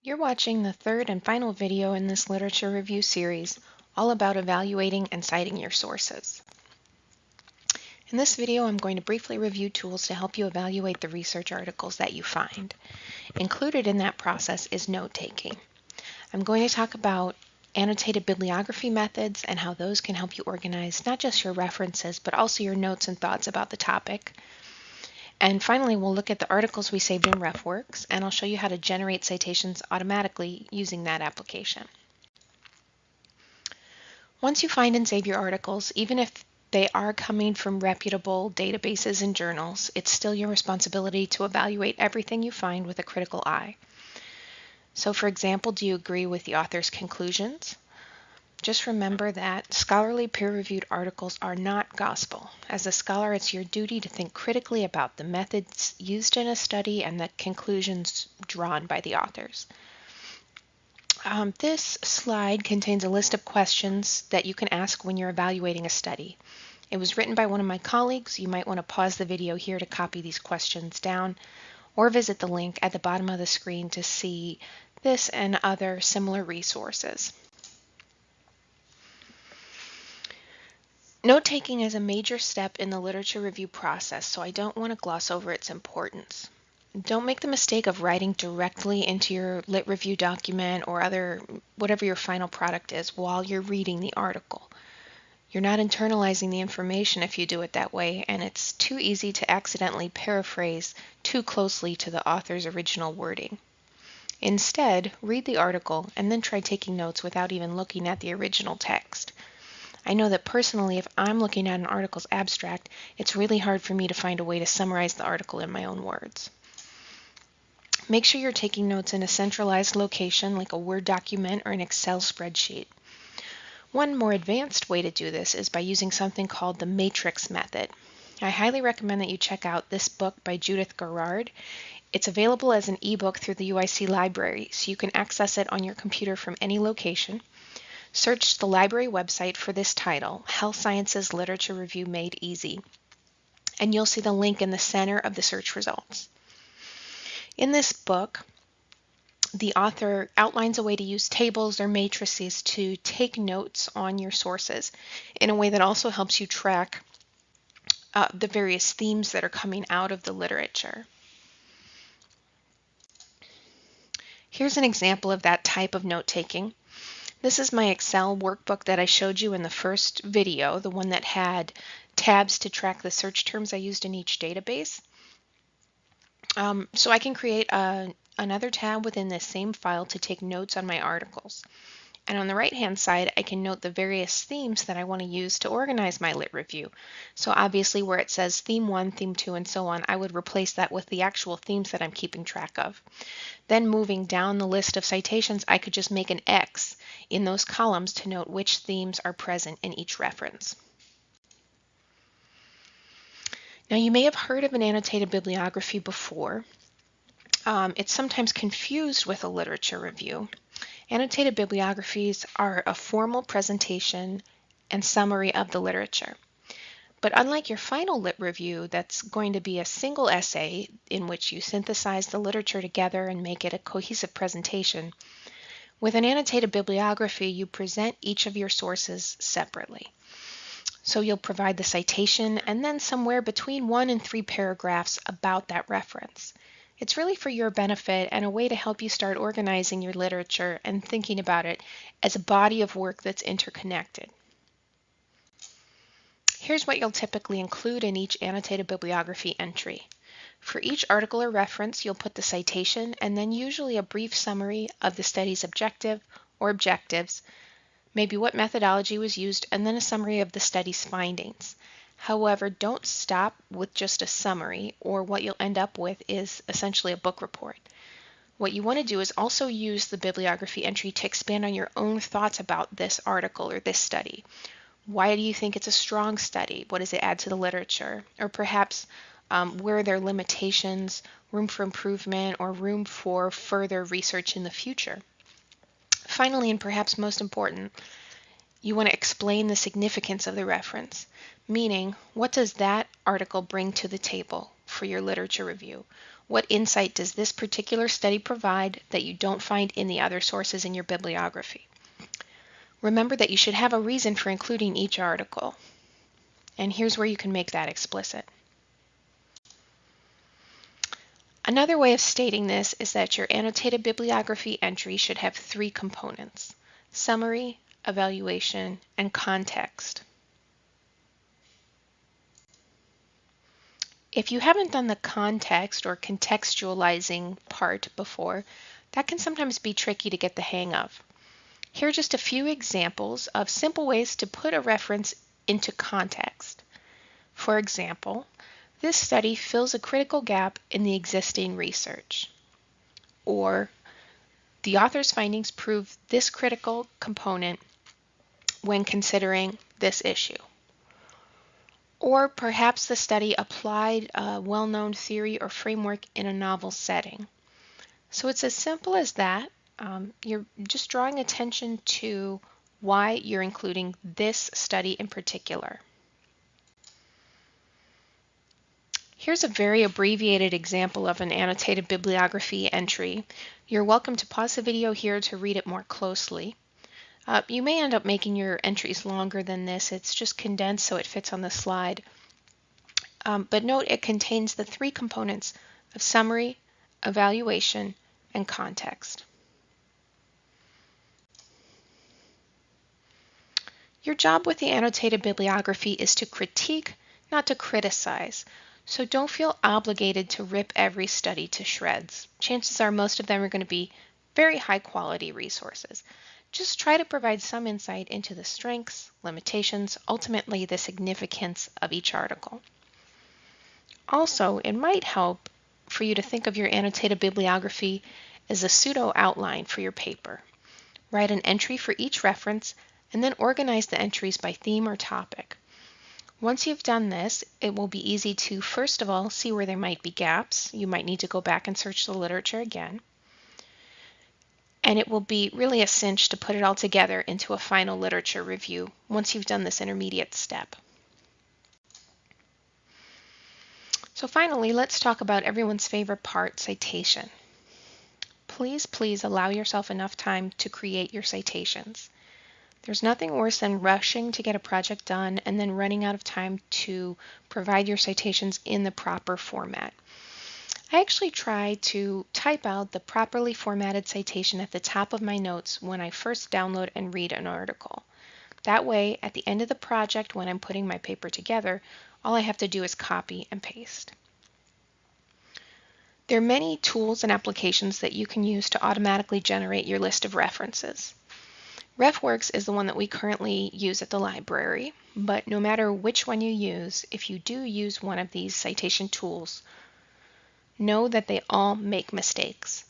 You're watching the third and final video in this literature review series, all about evaluating and citing your sources. In this video, I'm going to briefly review tools to help you evaluate the research articles that you find. Included in that process is note-taking. I'm going to talk about annotated bibliography methods and how those can help you organize not just your references, but also your notes and thoughts about the topic. And finally, we'll look at the articles we saved in RefWorks, and I'll show you how to generate citations automatically using that application. Once you find and save your articles, even if they are coming from reputable databases and journals, it's still your responsibility to evaluate everything you find with a critical eye. So for example, do you agree with the author's conclusions? Just remember that scholarly peer-reviewed articles are not gospel. As a scholar, it's your duty to think critically about the methods used in a study and the conclusions drawn by the authors. This slide contains a list of questions that you can ask when you're evaluating a study. It was written by one of my colleagues. You might want to pause the video here to copy these questions down, or visit the link at the bottom of the screen to see this and other similar resources. Note-taking is a major step in the literature review process, so I don't want to gloss over its importance. Don't make the mistake of writing directly into your lit review document or whatever your final product is while you're reading the article. You're not internalizing the information if you do it that way, and it's too easy to accidentally paraphrase too closely to the author's original wording. Instead, read the article and then try taking notes without even looking at the original text. I know that personally, if I'm looking at an article's abstract, it's really hard for me to find a way to summarize the article in my own words. Make sure you're taking notes in a centralized location like a Word document or an Excel spreadsheet. One more advanced way to do this is by using something called the matrix method. I highly recommend that you check out this book by Judith Garrard. It's available as an ebook through the UIC library, so you can access it on your computer from any location. Search the library website for this title, Health Sciences Literature Review Made Easy, and you'll see the link in the center of the search results. In this book, the author outlines a way to use tables or matrices to take notes on your sources in a way that also helps you track the various themes that are coming out of the literature. Here's an example of that type of note-taking. This is my Excel workbook that I showed you in the first video, the one that had tabs to track the search terms I used in each database. So I can create another tab within this same file to take notes on my articles. And on the right-hand side, I can note the various themes that I want to use to organize my lit review. So obviously where it says theme 1, theme 2, and so on, I would replace that with the actual themes that I'm keeping track of. Then moving down the list of citations, I could just make an X in those columns to note which themes are present in each reference. Now you may have heard of an annotated bibliography before. It's sometimes confused with a literature review. Annotated bibliographies are a formal presentation and summary of the literature. But unlike your final lit review, that's going to be a single essay in which you synthesize the literature together and make it a cohesive presentation, with an annotated bibliography, you present each of your sources separately. So you'll provide the citation and then somewhere between 1 and 3 paragraphs about that reference. It's really for your benefit and a way to help you start organizing your literature and thinking about it as a body of work that's interconnected. Here's what you'll typically include in each annotated bibliography entry. For each article or reference, you'll put the citation and then usually a brief summary of the study's objective or objectives, maybe what methodology was used, and then a summary of the study's findings. However, don't stop with just a summary, or what you'll end up with is essentially a book report. What you want to do is also use the bibliography entry to expand on your own thoughts about this article or this study. Why do you think it's a strong study? What does it add to the literature? Or perhaps where are there limitations, room for improvement, or room for further research in the future? Finally, and perhaps most important, You want to explain the significance of the reference, meaning what does that article bring to the table for your literature review? What insight does this particular study provide that you don't find in the other sources in your bibliography? Remember that you should have a reason for including each article. And here's where you can make that explicit. Another way of stating this is that your annotated bibliography entry should have 3 components: summary, evaluation, and context. If you haven't done the context or contextualizing part before, that can sometimes be tricky to get the hang of. Here are just a few examples of simple ways to put a reference into context. For example, this study fills a critical gap in the existing research. Or, the author's findings prove this critical component when considering this issue. Or perhaps the study applied a well-known theory or framework in a novel setting. So it's as simple as that. You're just drawing attention to why you're including this study in particular. Here's a very abbreviated example of an annotated bibliography entry. You're welcome to pause the video here to read it more closely. You may end up making your entries longer than this. It's just condensed so it fits on the slide. But note it contains the 3 components of summary, evaluation, and context. Your job with the annotated bibliography is to critique, not to criticize. So don't feel obligated to rip every study to shreds. Chances are most of them are going to be very high quality resources. Just try to provide some insight into the strengths, limitations, ultimately the significance of each article. Also, it might help for you to think of your annotated bibliography as a pseudo outline for your paper. Write an entry for each reference and then organize the entries by theme or topic. Once you've done this, it will be easy to, first of all, see where there might be gaps. You might need to go back and search the literature again. And it will be really a cinch to put it all together into a final literature review once you've done this intermediate step. So finally, let's talk about everyone's favorite part, citation. Please allow yourself enough time to create your citations. There's nothing worse than rushing to get a project done and then running out of time to provide your citations in the proper format. I actually try to type out the properly formatted citation at the top of my notes when I first download and read an article. That way, at the end of the project when I'm putting my paper together, all I have to do is copy and paste. There are many tools and applications that you can use to automatically generate your list of references. RefWorks is the one that we currently use at the library, but no matter which one you use, if you do use one of these citation tools, know that they all make mistakes.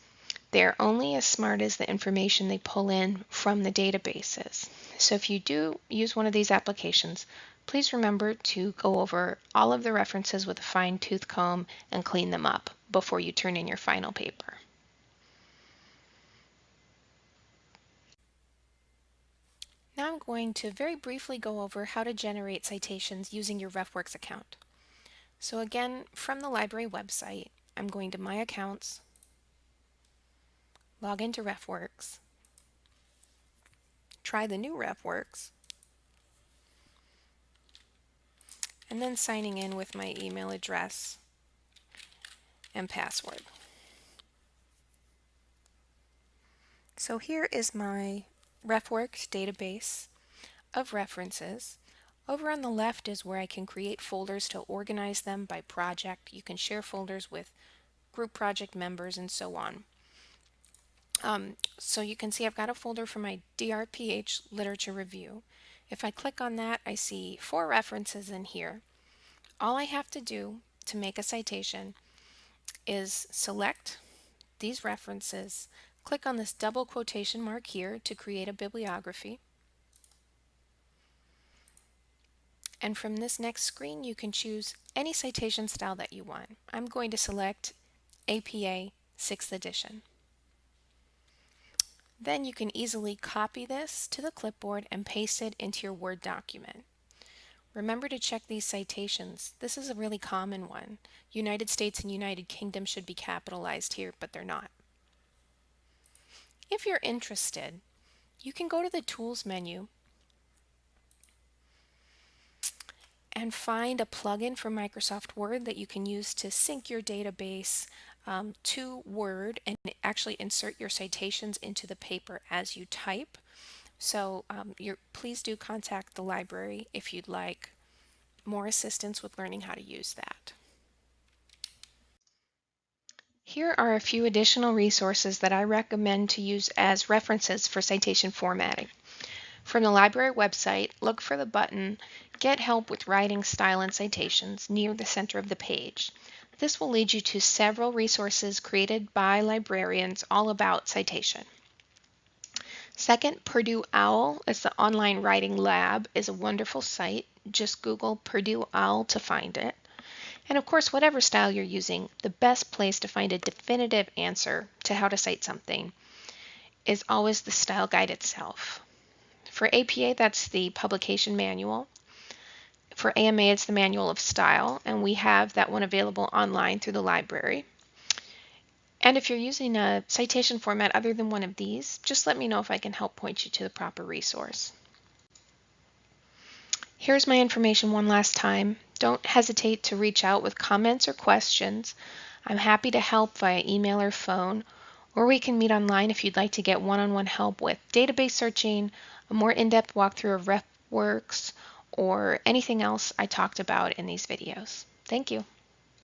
They're only as smart as the information they pull in from the databases. So if you do use one of these applications, please remember to go over all of the references with a fine-tooth comb and clean them up before you turn in your final paper. Now I'm going to very briefly go over how to generate citations using your RefWorks account. So again, from the library website, I'm going to My Accounts, log into RefWorks, try the new RefWorks, and then signing in with my email address and password. So here is my RefWorks database of references. Over on the left is where I can create folders to organize them by project. You can share folders with group project members and so on. So you can see I've got a folder for my DRPH literature review. If I click on that, I see 4 references in here. All I have to do to make a citation is select these references, click on this double quotation mark here to create a bibliography. And from this next screen, you can choose any citation style that you want. I'm going to select APA 6th edition. Then you can easily copy this to the clipboard and paste it into your Word document. Remember to check these citations. This is a really common one. United States and United Kingdom should be capitalized here, but they're not. If you're interested, you can go to the Tools menu and find a plugin for Microsoft Word that you can use to sync your database to Word and actually insert your citations into the paper as you type. So please do contact the library if you'd like more assistance with learning how to use that. Here are a few additional resources that I recommend to use as references for citation formatting. From the library website, look for the button Get Help with Writing Style and Citations near the center of the page. This will lead you to several resources created by librarians all about citation. Second, Purdue OWL is the online writing lab, is a wonderful site. Just Google Purdue OWL to find it. And of course, whatever style you're using, the best place to find a definitive answer to how to cite something is always the style guide itself. For APA, that's the publication manual. For AMA, it's the manual of style, and we have that one available online through the library. And if you're using a citation format other than one of these, just let me know if I can help point you to the proper resource. Here's my information one last time. Don't hesitate to reach out with comments or questions. I'm happy to help via email or phone, or we can meet online if you'd like to get one-on-one help with database searching, a more in-depth walkthrough of RefWorks, or anything else I talked about in these videos. Thank you.